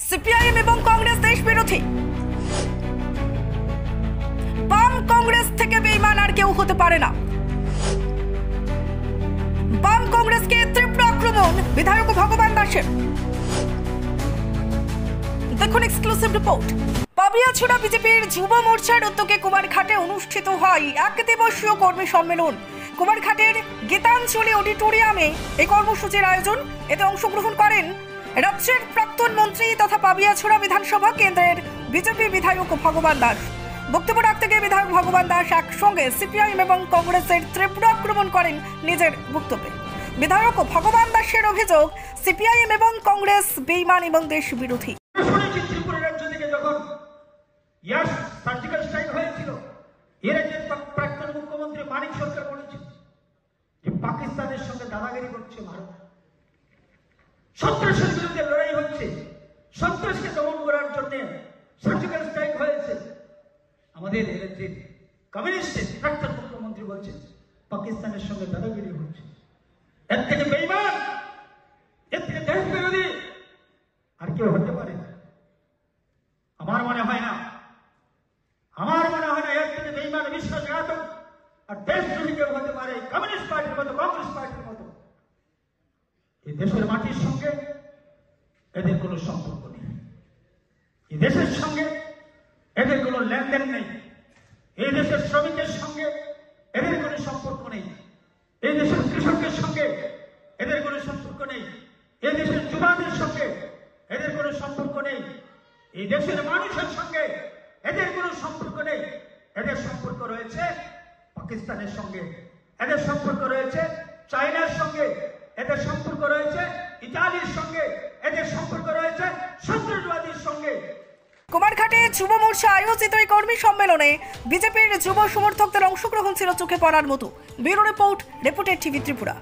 CPIM এবং কংগ্রেস দেশ বিরোধী। বাম কংগ্রেস থেকে বেঈমান আর কেউ হতে পারে না। বাম কংগ্রেসকে তীব্র আক্রমণ বিধায়ক ভগবান দাসের। দেখুন এক্সক্লুসিভ রিপোর্ট। পাবিয়াছড়া বিজেপির যুব মোর্চার উদ্যোগে কুমারঘাটে অনুষ্ঠিত হয় এক দিবসীয় কর্মী সম্মেলন। কুমারঘাটের গীতাঞ্জলি অডিটোরিয়ামে এই কর্মসূচির আয়োজন। এতে অংশগ্রহণ করেন রাজ্যের প্রাক্তন মন্ত্রী তথা পাবিয়াছড়া বিধানসভা কেন্দ্রের বিজেপি বিধায়ক ভগবান দাস। বক্তব্য রাখতে গিয়ে বিধায়ক ভগবান দাস একসঙ্গে সিপিআইএম এবং কংগ্রেসের তীব্র আক্রমণ করেন নিজের বক্তব্যে। বিধায়ক ভগবান দাসের অভিযোগ, সিপিআইএম এবং কংগ্রেস বেঈমান এবং দেশ বিরোধী। সার্জিক্যাল স্ট্রাইক হয়েছিল, এর যে প্রাক্তন মুখ্যমন্ত্রী মানিক সরকার বলেছিল যে পাকিস্তানের সঙ্গে দাদাগিরি করছে ভারত, সন্ত্রাসের বিরুদ্ধে লড়াই হচ্ছে, সন্ত্রাসকে দমন করার জন্য সার্জিক্যাল স্ট্রাইক হয়েছে। আমাদের যে কমিউনিস্টের প্রাক্তন মুখ্যমন্ত্রী বলছেন পাকিস্তানের সঙ্গে দাদাগিরি হচ্ছে। এর থেকে বেঈমান, এর থেকে দেশ বিরোধী আর কেউ হতে পারে না। আমার মনে হয় না এর থেকে বেঈমান, বিশ্বাসঘাতক আর দেশ বিরোধী কেউ হতে পারে কমিউনিস্ট পার্টির মতো, কংগ্রেস পার্টির মতো। এই দেশের মাটির সঙ্গে এদের কোনো সম্পর্ক নেই, এই দেশের সঙ্গে এদের কোনো লেনদেন নেই, এই দেশের শ্রমিকের সঙ্গে এদের কোনো সম্পর্ক নেই, এই দেশের কৃষকের সঙ্গে এদের কোনো সম্পর্ক নেই, এই দেশের যুবাদের সঙ্গে এদের কোনো সম্পর্ক নেই, এই দেশের মানুষের সঙ্গে এদের কোনো সম্পর্ক নেই। এদের সম্পর্ক রয়েছে পাকিস্তানের সঙ্গে, এদের সম্পর্ক রয়েছে চায়নার সঙ্গে, এদের সম্পর্ক রয়েছে ইতালির সঙ্গে, এদের সম্পর্ক রয়েছে সন্ত্রাসবাদীর সঙ্গে। কুমারঘাটে যুব মোর্চা আয়োজিত এই কর্মী সম্মেলনে বিজেপির যুব সমর্থকদের অংশগ্রহণ ছিল চোখে পড়ার মতো। Bureau report, reporter TV Tripura.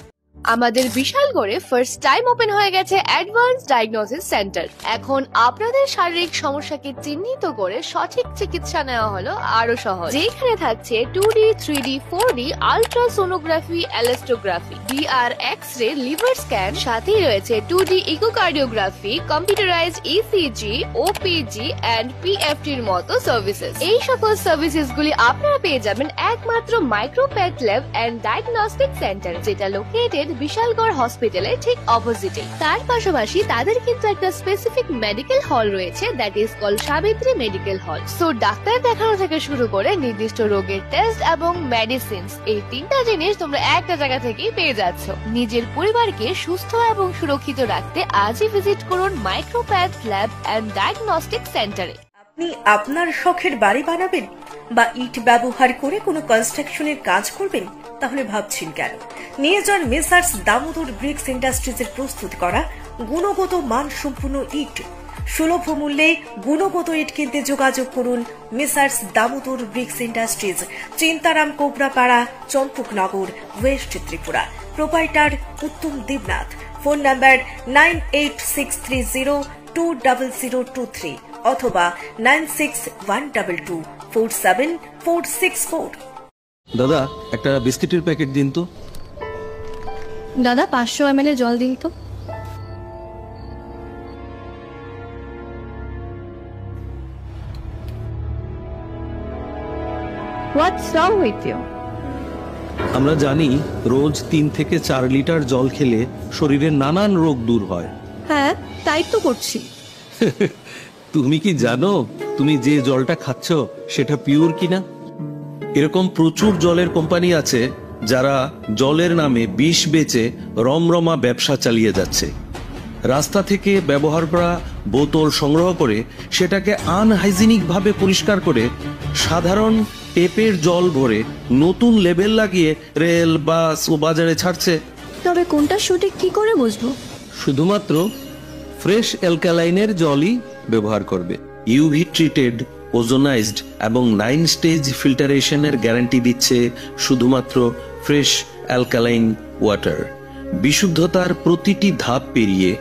আমাদের বিশালগড়ে ফার্স্ট টাইম ওপেন হয়ে গেছে অ্যাডভান্স ডায়াগনোসিস সেন্টার। এখন আপনাদের শারীরিক সমস্যাকে চিহ্নিত করে সঠিক চিকিৎসা নেওয়া হলো আরো সহজ। যেখানে থাকছে 2D, 3D, 4D ultrasonography, elastography, DR X-ray, liver scan, সাথেই রয়েছে 2D echocardiography, computerised ECG, OPG and PFT এর মতো সার্ভিসেস। এই সকল সার্ভিসেস গুলি আপনারা পেয়ে যাবেন একমাত্র Micropath lab and diagnostic centre, যেটা লোকেটেড বিশালগড় হসপিটালের ঠিক অপোজিটে। তার পাশাপাশি তাদের কিন্তু একটা স্পেসিফিক মেডিকেল হল রয়েছে, that is called Savitri medical hall. So doctor দেখানো থেকে শুরু করে নির্দিষ্ট রোগের টেস্ট এবং মেডিসিনস, এই তিনটা জিনিস তোমরা একটা জায়গা থেকেই পেয়ে যাচ্ছ। নিজের পরিবারকে সুস্থ এবং সুরক্ষিত রাখতে আজই ভিজিট করুন মাইক্রোপ্যাথ ল্যাব এন্ড ডায়াগনস্টিক সেন্টারে। আপনি আপনার শখের বাড়ি বানাবেন বা ইট ব্যবহার করে কোনো কনস্ট্রাকশনের কাজ করবেন, তাহলে ভাবছেন কেন? নিয়ে যান মেসার্স দামোদর ব্রিক্স ইন্ডাস্ট্রিজের প্রস্তুত করা গুণগত মানসম্পন্ন ইট। সুলভ মূল্যে গুণগত ইট কিনতে যোগাযোগ করুন messrs Damodar bricks industries, Chintaram Kobrapara, Champaknagar, west Tripura. Proprietor Uttam Debnath. Phone number 9863020023 অথবা 9612247464। দাদা, একটা বিস্কিটের প্যাকেট দিন তো। দাদা 500 ml জল দিন তো। What's wrong with you? আমরা জানি রোজ 3 থেকে 4 লিটার জল খেলে শরীরের নানান রোগ দূর হয়। হ্যাঁ, তাই তো করছি। তুমি কি জানো তুমি যে জলটা খাচ্ছ সেটা পিওর কিনা? এরকম প্রচুর জলের কোম্পানি আছে যারা জলের নামে বিষ বেচে রমরমা ব্যবসা চালিয়ে যাচ্ছে। রাস্তা থেকে ব্যবহার করা বোতল সংগ্রহ করে সেটাকে আনহাইজিনিক ভাবে পরিষ্কার করে সাধারণ টেপের জল ভরে নতুন লেবেল লাগিয়ে রেল, বাস ও বাজারে ছাড়ছে। তবে কোনটা সঠিক কি করে বুঝবো? শুধুমাত্র ফ্রেশ অ্যালকালাইনের জলই ব্যবহার করবে। ইউভি ট্রিটেড, ওজোনাইজড এবং 9 স্টেজ ফিল্টারেশনের গ্যারান্টি দিচ্ছে শুধুমাত্র ফ্রেশ অ্যালকালাইন ওয়াটার। বিশুদ্ধতার প্রতিটি ধাপ পেরিয়ে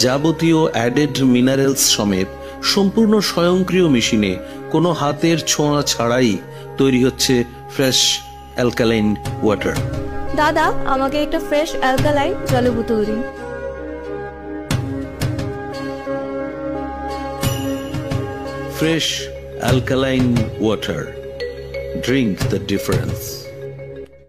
যাবতীয় অ্যাডেড মিনারেলস সমেত সম্পূর্ণ স্বয়ংক্রিয় মেশিনে কোনো হাতের ছোঁয়া ছাড়াই তৈরি হচ্ছে ফ্রেশ অ্যালকালাইন ওয়াটার। দাদা, আমাকে একটা ফ্রেশ অ্যালকালাইন জলের বোতল দিন। fresh alkaline water. Drink the difference.